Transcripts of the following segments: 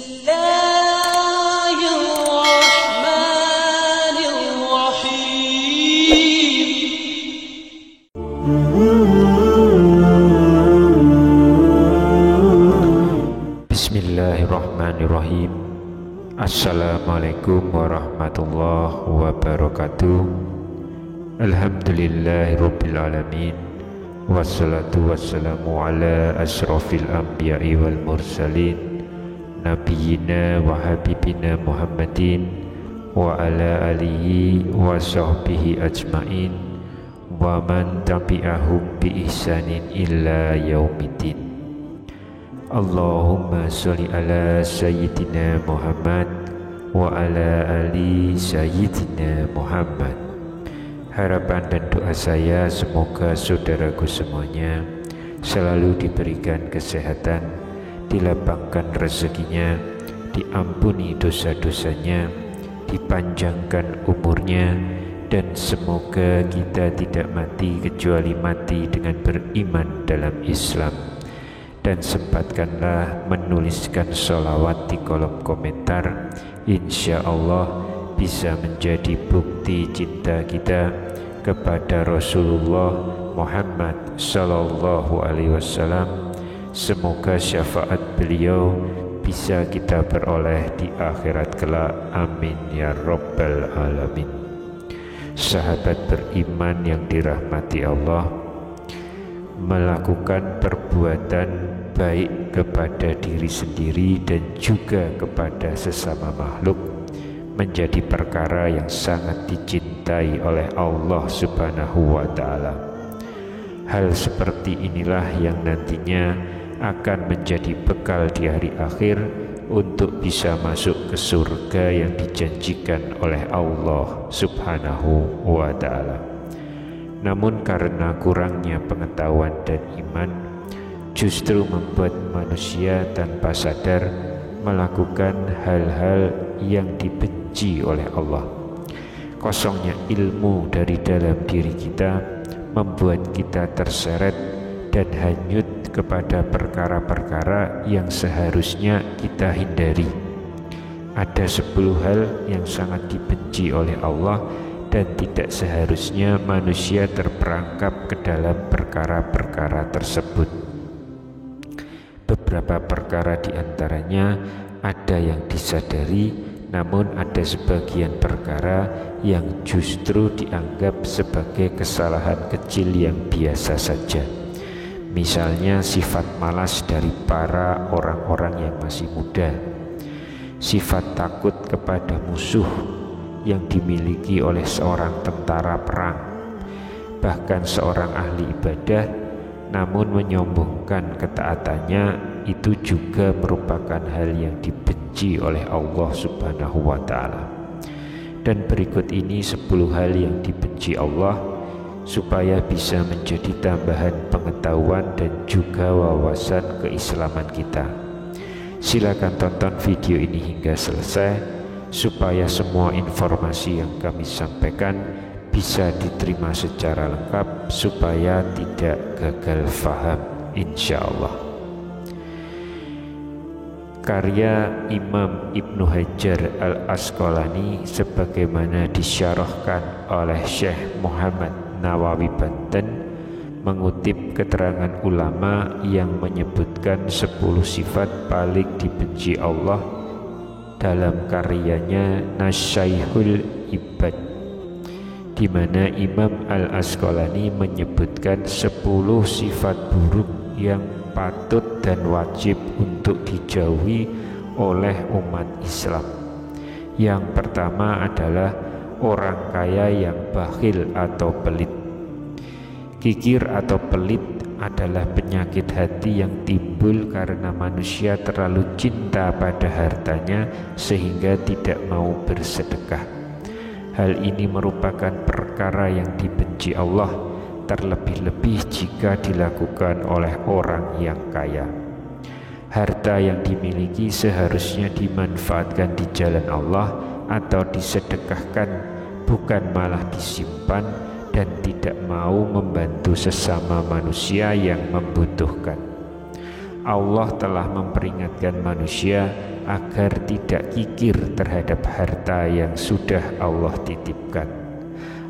الله الرحمن الرحيم. Bismillahirrahmanirrahim. Assalamualaikum warahmatullahi wabarakatuh. Alhamdulillahirabbil alamin. Wassalatu wassalamu ala asyrafil anbiya'i wal mursalin nabiyyina wa habibina Muhammadin wa ala alihi wa sahbihi ajmain wa man tabi'ahum bi ihsanin illa yaumiddin. Allahumma sholli ala sayyidina Muhammad wa ala ali sayyidina Muhammad. Harapan dan doa saya semoga saudaraku semuanya selalu diberikan kesehatan, dilapangkan rezekinya, diampuni dosa-dosanya, dipanjangkan umurnya, dan semoga kita tidak mati kecuali mati dengan beriman dalam Islam. Dan sempatkanlah menuliskan sholawat di kolom komentar, insya Allah bisa menjadi bukti cinta kita kepada Rasulullah Muhammad Sallallahu Alaihi Wasallam. Semoga syafaat beliau bisa kita peroleh di akhirat kelak, amin ya rabbal alamin. Sahabat beriman yang dirahmati Allah, melakukan perbuatan baik kepada diri sendiri dan juga kepada sesama makhluk menjadi perkara yang sangat dicintai oleh Allah Subhanahu wa Ta'ala. Hal seperti inilah yang nantinya akan menjadi bekal di hari akhir untuk bisa masuk ke surga yang dijanjikan oleh Allah Subhanahu wa Ta'ala. Namun karena kurangnya pengetahuan dan iman, justru membuat manusia tanpa sadar melakukan hal-hal yang dibenci oleh Allah. Kosongnya ilmu dari dalam diri kita membuat kita terseret dan hanyut kepada perkara-perkara yang seharusnya kita hindari. Ada 10 hal yang sangat dibenci oleh Allah dan tidak seharusnya manusia terperangkap ke dalam perkara-perkara tersebut. Beberapa perkara di antaranya ada yang disadari, namun ada sebagian perkara yang justru dianggap sebagai kesalahan kecil yang biasa saja. Misalnya sifat malas dari para orang-orang yang masih muda, sifat takut kepada musuh yang dimiliki oleh seorang tentara perang, bahkan seorang ahli ibadah namun menyombongkan ketaatannya, itu juga merupakan hal yang dibenci oleh Allah Subhanahu wa Ta'ala. Dan berikut ini 10 hal yang dibenci Allah supaya bisa menjadi tambahan pengetahuan dan juga wawasan keislaman kita. Silakan tonton video ini hingga selesai supaya semua informasi yang kami sampaikan bisa diterima secara lengkap supaya tidak gagal faham, insya Allah. Karya Imam Ibnu Hajar Al-Asqalani sebagaimana disyarahkan oleh Syekh Muhammad Nawawi Banten mengutip keterangan ulama yang menyebutkan 10 sifat paling dibenci Allah dalam karyanya Nasyaihul Ibad, di mana Imam Al-Asqalani menyebutkan 10 sifat buruk yang patut dan wajib untuk dijauhi oleh umat Islam. Yang pertama adalah orang kaya yang bakhil atau pelit. Kikir atau pelit adalah penyakit hati yang timbul karena manusia terlalu cinta pada hartanya sehingga tidak mau bersedekah. Hal ini merupakan perkara yang dibenci Allah, terlebih-lebih jika dilakukan oleh orang yang kaya. Harta yang dimiliki seharusnya dimanfaatkan di jalan Allah atau disedekahkan, bukan malah disimpan dan tidak mau membantu sesama manusia yang membutuhkan. Allah telah memperingatkan manusia agar tidak kikir terhadap harta yang sudah Allah titipkan.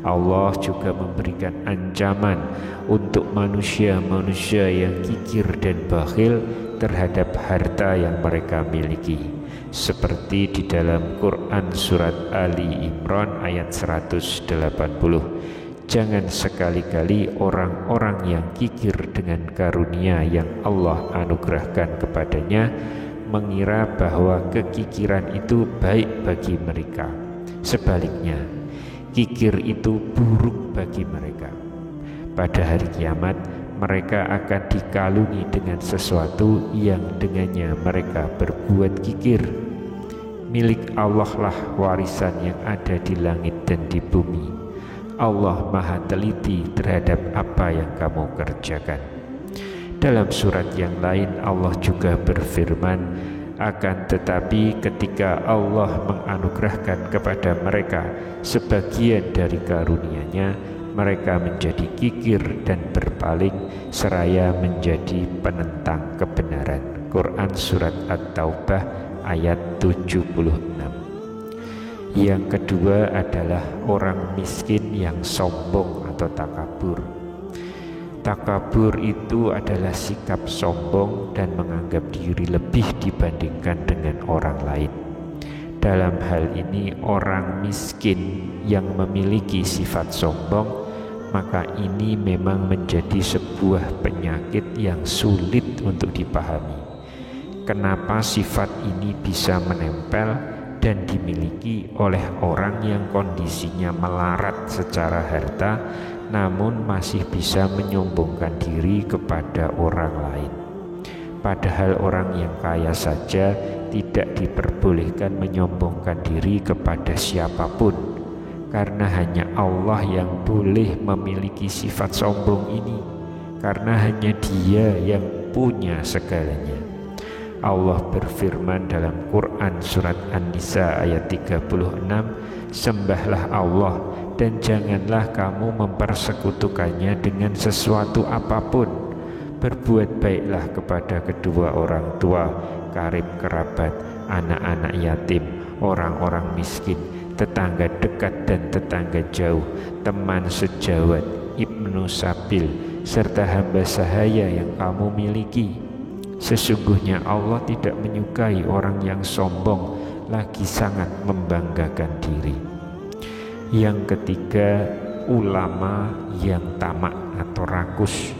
Allah juga memberikan ancaman untuk manusia-manusia yang kikir dan bakhil terhadap harta yang mereka miliki, seperti di dalam Quran surat Ali Imran ayat 180. Jangan sekali-kali orang-orang yang kikir dengan karunia yang Allah anugerahkan kepadanya mengira bahwa kekikiran itu baik bagi mereka. Sebaliknya, kikir itu buruk bagi mereka. Pada hari kiamat, mereka akan dikalungi dengan sesuatu yang dengannya mereka berbuat kikir. Milik Allah lah warisan yang ada di langit dan di bumi. Allah Maha teliti terhadap apa yang kamu kerjakan. Dalam surat yang lain Allah juga berfirman, akan tetapi ketika Allah menganugerahkan kepada mereka sebagian dari karunia-Nya, mereka menjadi kikir dan berpaling seraya menjadi penentang kebenaran. Quran surat At-Taubah ayat 76. Yang kedua adalah orang miskin yang sombong atau takabur. Takabur itu adalah sikap sombong dan menganggap diri lebih dibandingkan dengan orang lain. Dalam hal ini orang miskin yang memiliki sifat sombong, maka ini memang menjadi sebuah penyakit yang sulit untuk dipahami. Kenapa sifat ini bisa menempel dan dimiliki oleh orang yang kondisinya melarat secara harta, namun masih bisa menyombongkan diri kepada orang lain. Padahal orang yang kaya saja tidak diperbolehkan menyombongkan diri kepada siapapun, karena hanya Allah yang boleh memiliki sifat sombong ini, karena hanya Dia yang punya segalanya. Allah berfirman dalam Quran surat An-Nisa ayat 36, sembahlah Allah dan janganlah kamu mempersekutukannya dengan sesuatu apapun. Berbuat baiklah kepada kedua orang tua, karib kerabat, anak-anak yatim, orang-orang miskin, tetangga dekat dan tetangga jauh, teman sejawat, ibnu sabil, serta hamba sahaya yang kamu miliki. Sesungguhnya Allah tidak menyukai orang yang sombong lagi sangat membanggakan diri. Yang ketiga, ulama yang tamak atau rakus.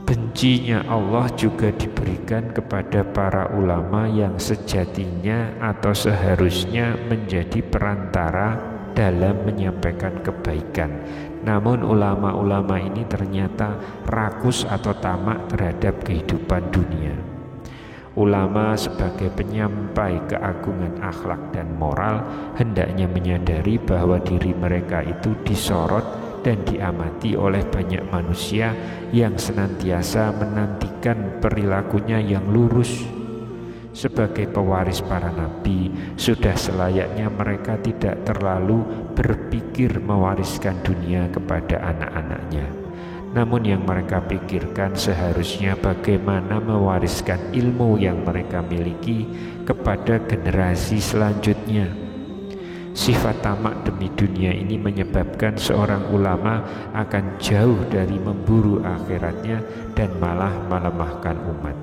Bencinya Allah juga diberikan kepada para ulama yang sejatinya atau seharusnya menjadi perantara dalam menyampaikan kebaikan. Namun ulama-ulama ini ternyata rakus atau tamak terhadap kehidupan dunia. Ulama sebagai penyampai keagungan akhlak dan moral hendaknya menyadari bahwa diri mereka itu disorot dan diamati oleh banyak manusia yang senantiasa menantikan perilakunya yang lurus. Sebagai pewaris para nabi, sudah selayaknya mereka tidak terlalu berpikir mewariskan dunia kepada anak-anaknya. Namun yang mereka pikirkan seharusnya bagaimana mewariskan ilmu yang mereka miliki kepada generasi selanjutnya. Sifat tamak demi dunia ini menyebabkan seorang ulama akan jauh dari memburu akhiratnya dan malah melemahkan umat.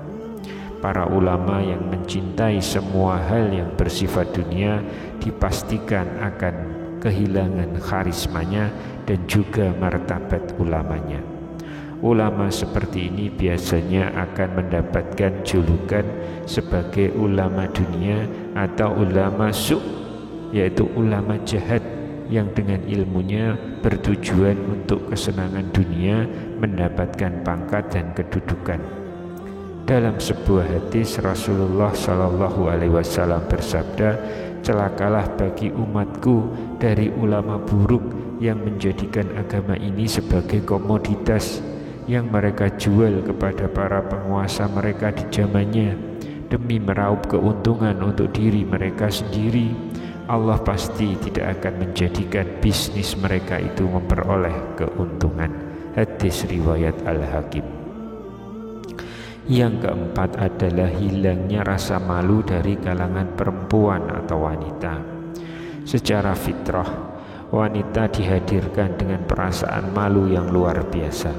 Para ulama yang mencintai semua hal yang bersifat dunia dipastikan akan kehilangan karismanya dan juga martabat ulamanya. Ulama seperti ini biasanya akan mendapatkan julukan sebagai ulama dunia atau ulama su', yaitu ulama jahat yang dengan ilmunya bertujuan untuk kesenangan dunia, mendapatkan pangkat dan kedudukan. Dalam sebuah hadis Rasulullah SAW bersabda, celakalah bagi umatku dari ulama buruk yang menjadikan agama ini sebagai komoditas yang mereka jual kepada para penguasa mereka di zamannya demi meraup keuntungan untuk diri mereka sendiri. Allah pasti tidak akan menjadikan bisnis mereka itu memperoleh keuntungan. Hadis riwayat Al-Hakim. Yang keempat adalah hilangnya rasa malu dari kalangan perempuan atau wanita. Secara fitrah, wanita dihadirkan dengan perasaan malu yang luar biasa.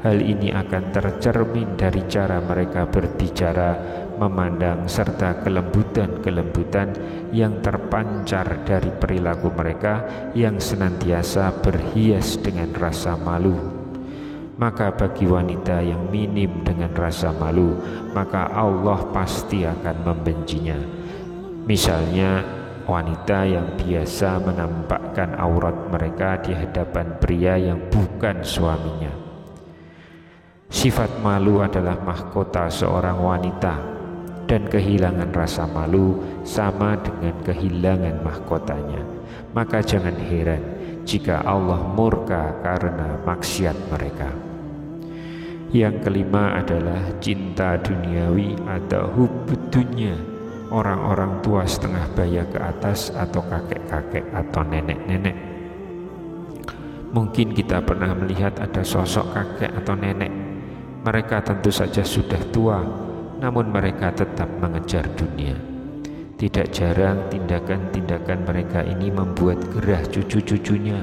Hal ini akan tercermin dari cara mereka berbicara, memandang, serta kelembutan-kelembutan yang terpancar dari perilaku mereka yang senantiasa berhias dengan rasa malu. Maka bagi wanita yang minim dengan rasa malu, maka Allah pasti akan membencinya. Misalnya wanita yang biasa menampakkan aurat mereka di hadapan pria yang bukan suaminya. Sifat malu adalah mahkota seorang wanita, dan kehilangan rasa malu sama dengan kehilangan mahkotanya. Maka jangan heran jika Allah murka karena maksiat mereka. Yang kelima adalah cinta duniawi atau hubbud dunya. Orang-orang tua setengah baya ke atas atau kakek-kakek atau nenek-nenek. Mungkin kita pernah melihat ada sosok kakek atau nenek. Mereka tentu saja sudah tua, namun mereka tetap mengejar dunia. Tidak jarang tindakan-tindakan mereka ini membuat gerah cucu-cucunya,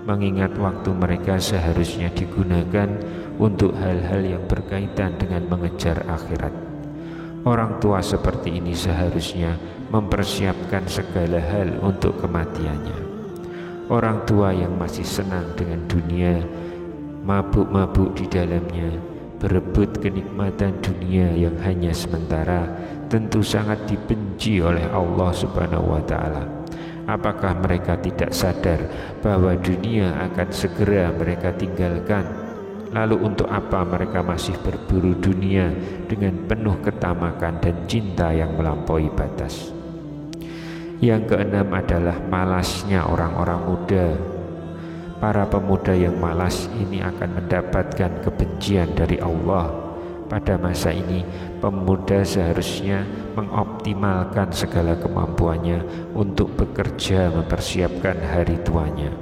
mengingat waktu mereka seharusnya digunakan untuk hal-hal yang berkaitan dengan mengejar akhirat. Orang tua seperti ini seharusnya mempersiapkan segala hal untuk kematiannya. Orang tua yang masih senang dengan dunia, mabuk-mabuk di dalamnya, berebut kenikmatan dunia yang hanya sementara, tentu sangat dibenci oleh Allah Subhanahu wa Ta'ala. Apakah mereka tidak sadar bahwa dunia akan segera mereka tinggalkan? Lalu untuk apa mereka masih berburu dunia dengan penuh ketamakan dan cinta yang melampaui batas? Yang keenam adalah malasnya orang-orang muda. Para pemuda yang malas ini akan mendapatkan kebencian dari Allah. Pada masa ini, pemuda seharusnya mengoptimalkan segala kemampuannya untuk bekerja mempersiapkan hari tuanya.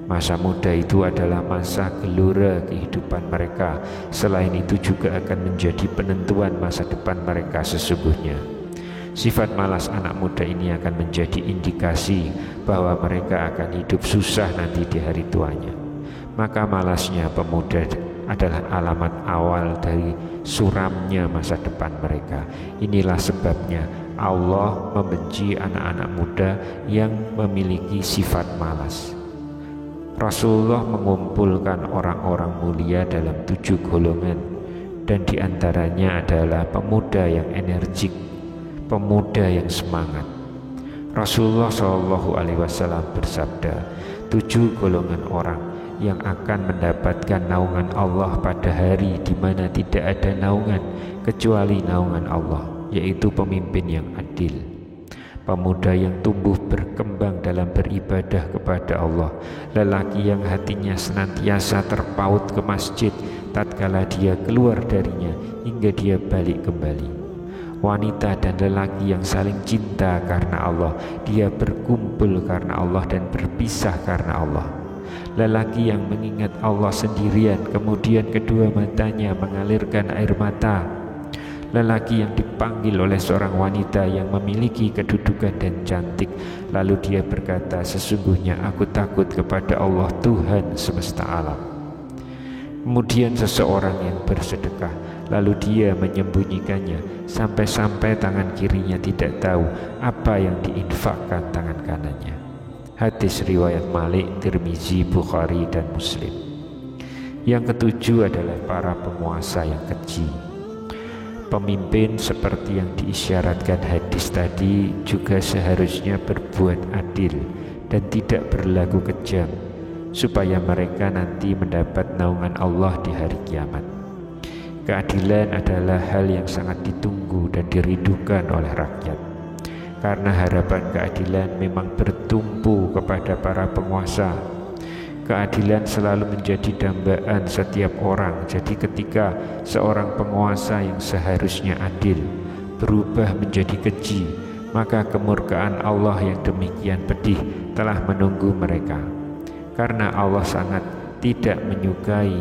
Masa muda itu adalah masa gelora kehidupan mereka. Selain itu juga akan menjadi penentuan masa depan mereka sesungguhnya. Sifat malas anak muda ini akan menjadi indikasi bahwa mereka akan hidup susah nanti di hari tuanya. Maka malasnya pemuda adalah alamat awal dari suramnya masa depan mereka. Inilah sebabnya Allah membenci anak-anak muda yang memiliki sifat malas. Rasulullah mengumpulkan orang-orang mulia dalam 7 golongan, dan diantaranya adalah pemuda yang energik, pemuda yang semangat. Rasulullah SAW bersabda, 7 golongan orang yang akan mendapatkan naungan Allah pada hari di mana tidak ada naungan kecuali naungan Allah, yaitu pemimpin yang adil, pemuda yang tumbuh berkembang dalam beribadah kepada Allah, lelaki yang hatinya senantiasa terpaut ke masjid tatkala dia keluar darinya hingga dia balik kembali, wanita dan lelaki yang saling cinta karena Allah, dia berkumpul karena Allah dan berpisah karena Allah, lelaki yang mengingat Allah sendirian kemudian kedua matanya mengalirkan air mata, lelaki yang dipanggil oleh seorang wanita yang memiliki kedudukan dan cantik, lalu dia berkata, sesungguhnya aku takut kepada Allah Tuhan semesta alam. Kemudian seseorang yang bersedekah, lalu dia menyembunyikannya sampai-sampai tangan kirinya tidak tahu apa yang diinfakkan tangan kanannya. Hadis riwayat Malik, Tirmizi, Bukhari dan Muslim. Yang ketujuh adalah para penguasa yang keji. Pemimpin seperti yang diisyaratkan hadis tadi juga seharusnya berbuat adil dan tidak berlaku kejam, supaya mereka nanti mendapat naungan Allah di hari kiamat. Keadilan adalah hal yang sangat ditunggu dan dirindukan oleh rakyat, karena harapan keadilan memang bertumpu kepada para penguasa. Keadilan selalu menjadi dambaan setiap orang. Jadi ketika seorang penguasa yang seharusnya adil berubah menjadi keji, maka kemurkaan Allah yang demikian pedih telah menunggu mereka. Karena Allah sangat tidak menyukai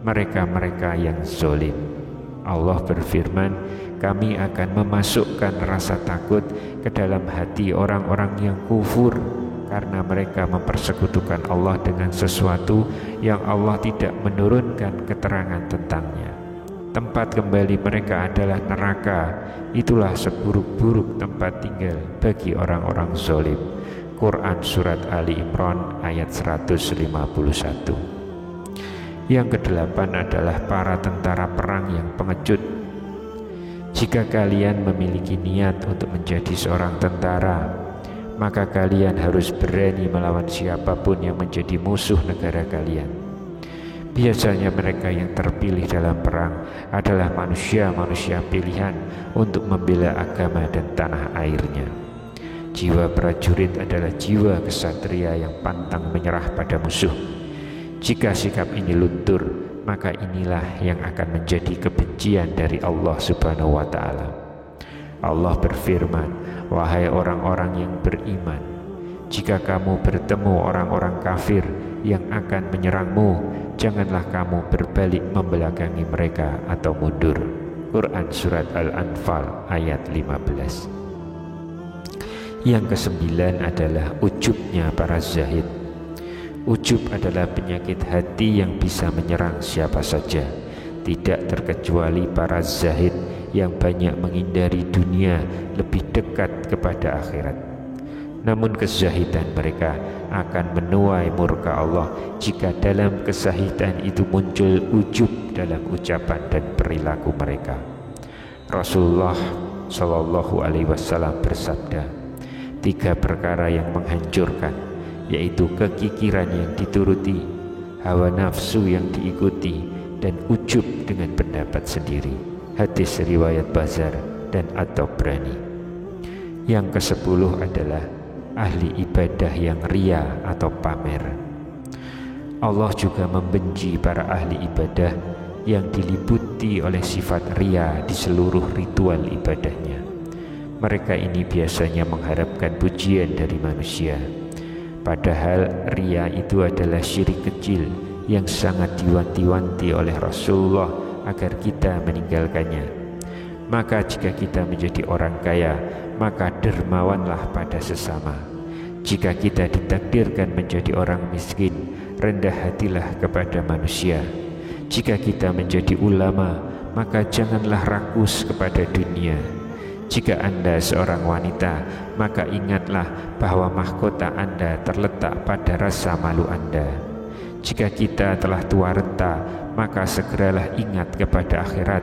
mereka-mereka yang zalim. Allah berfirman, kami akan memasukkan rasa takut ke dalam hati orang-orang yang kufur karena mereka mempersekutukan Allah dengan sesuatu yang Allah tidak menurunkan keterangan tentangnya. Tempat kembali mereka adalah neraka. Itulah seburuk-buruk tempat tinggal bagi orang-orang zalim. Quran Surat Ali Imran ayat 151. Yang kedelapan adalah para tentara perang yang pengecut. Jika kalian memiliki niat untuk menjadi seorang tentara, maka kalian harus berani melawan siapapun yang menjadi musuh negara kalian. Biasanya mereka yang terpilih dalam perang adalah manusia-manusia pilihan untuk membela agama dan tanah airnya. Jiwa prajurit adalah jiwa kesatria yang pantang menyerah pada musuh. Jika sikap ini luntur, maka inilah yang akan menjadi kebencian dari Allah Subhanahu wa Ta'ala. Allah berfirman, wahai orang-orang yang beriman, jika kamu bertemu orang-orang kafir yang akan menyerangmu, janganlah kamu berbalik membelakangi mereka atau mundur. Quran Surat Al-Anfal ayat 15. Yang kesembilan adalah ujubnya para zahid. Ujub adalah penyakit hati yang bisa menyerang siapa saja, tidak terkecuali para zahid yang banyak menghindari dunia, lebih dekat kepada akhirat. Namun kezahidan mereka akan menuai murka Allah jika dalam kezahidan itu muncul ujub dalam ucapan dan perilaku mereka. Rasulullah Shallallahu Alaihi Wasallam bersabda, 3 perkara yang menghancurkan, yaitu kekikiran yang dituruti, hawa nafsu yang diikuti, dan ujub dengan pendapat sendiri. Hadis riwayat Bazar dan At-Tabrani. Yang ke-10 adalah ahli ibadah yang ria atau pamer. Allah juga membenci para ahli ibadah yang diliputi oleh sifat ria di seluruh ritual ibadahnya. Mereka ini biasanya mengharapkan pujian dari manusia, padahal ria itu adalah syirik kecil yang sangat diwanti-wanti oleh Rasulullah agar kita meninggalkannya. Maka jika kita menjadi orang kaya, maka dermawanlah pada sesama. Jika kita ditakdirkan menjadi orang miskin, rendah hatilah kepada manusia. Jika kita menjadi ulama, maka janganlah rakus kepada dunia. Jika Anda seorang wanita, maka ingatlah bahwa mahkota Anda terletak pada rasa malu Anda. Jika kita telah tua renta, maka segeralah ingat kepada akhirat.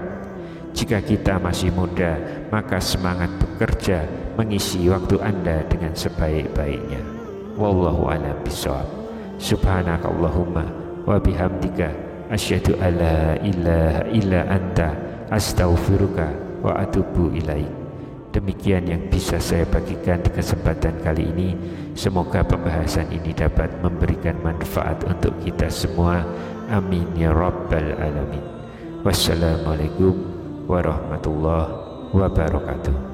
Jika kita masih muda, maka semangat bekerja mengisi waktu Anda dengan sebaik-baiknya. Wallahu a'lam bishawab. Subhanakallahumma wa bihamdika asyhadu alla ilaha illa anta astaghfiruka wa atubu ilaik. Demikian yang bisa saya bagikan di kesempatan kali ini. Semoga pembahasan ini dapat memberikan manfaat untuk kita semua. Amin ya rabbal alamin. Wassalamualaikum warahmatullahi wabarakatuh.